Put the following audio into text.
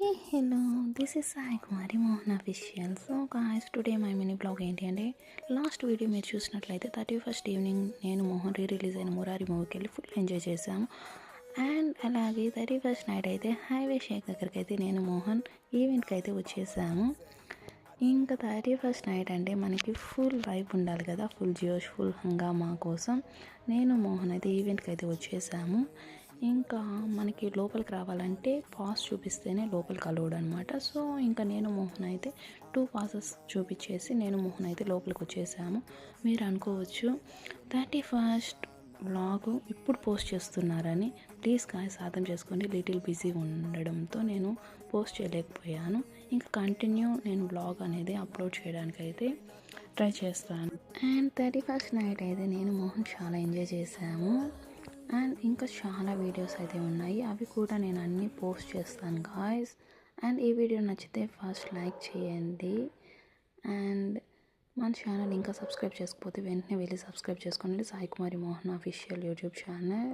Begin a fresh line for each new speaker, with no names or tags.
Hello, this is Sai Kumari Mohan Official. So guys, today my mini vlog ఏంటి అంటే last video మీరు చూసినట్లయితే 31st evening నేను Mohan release అయిన మురారి మూవీకి వెళ్ళి ఫుల్ ఎంజాయ్ చేశాము. అండ్ అలాగే 31st నైట్ అయితే హైవే షేక్ దగ్గరికి అయితే నేను మోహన్ ఈవెంట్కి అయితే వచ్చేసాము. ఇంకా 31st నైట్ అంటే మనకి ఫుల్ వైబ్ ఉండాలి కదా, ఫుల్ జోష్ ఫుల్ హంగామా కోసం నేను మోహన్ అయితే ఈవెంట్కి అయితే వచ్చేసాము. ఇంకా మనకి లోపలికి రావాలంటే పాస్ చూపిస్తేనే లోపలికి అలౌడ్ అనమాట. సో ఇంకా నేను మోహన్ అయితే 2 పాసెస్ చూపించేసి నేను మోహన్ అయితే లోపలికి వచ్చేసాము. మీరు అనుకోవచ్చు 31st వ్లాగ్ ఇప్పుడు పోస్ట్ చేస్తున్నారని. ప్లీజ్ గాయ్స్ అర్థం చేసుకోండి, లిటిల్ బిజీ ఉండడంతో నేను పోస్ట్ చేయలేకపోయాను. ఇంకా కంటిన్యూ నేను వ్లాగ్ అనేది అప్లోడ్ చేయడానికి అయితే ట్రై చేస్తాను. అండ్ 31st నైట్ అయితే నేను మోహన్ చాలా ఎంజాయ్ చేశాము. అండ్ ఇంకా చాలా వీడియోస్ అయితే ఉన్నాయి, అవి కూడా నేను అన్నీ పోస్ట్ చేస్తాను గాయ్స్. అండ్ ఈ వీడియో నచ్చితే ఫస్ట్ లైక్ చేయండి. అండ్ మన ఛానల్ ఇంకా సబ్స్క్రైబ్ చేసుకోకపోతే వెంటనే వెళ్ళి సబ్స్క్రైబ్ చేసుకోండి. సాయి కుమారి మోహన్ అఫీషియల్ యూట్యూబ్ ఛానల్.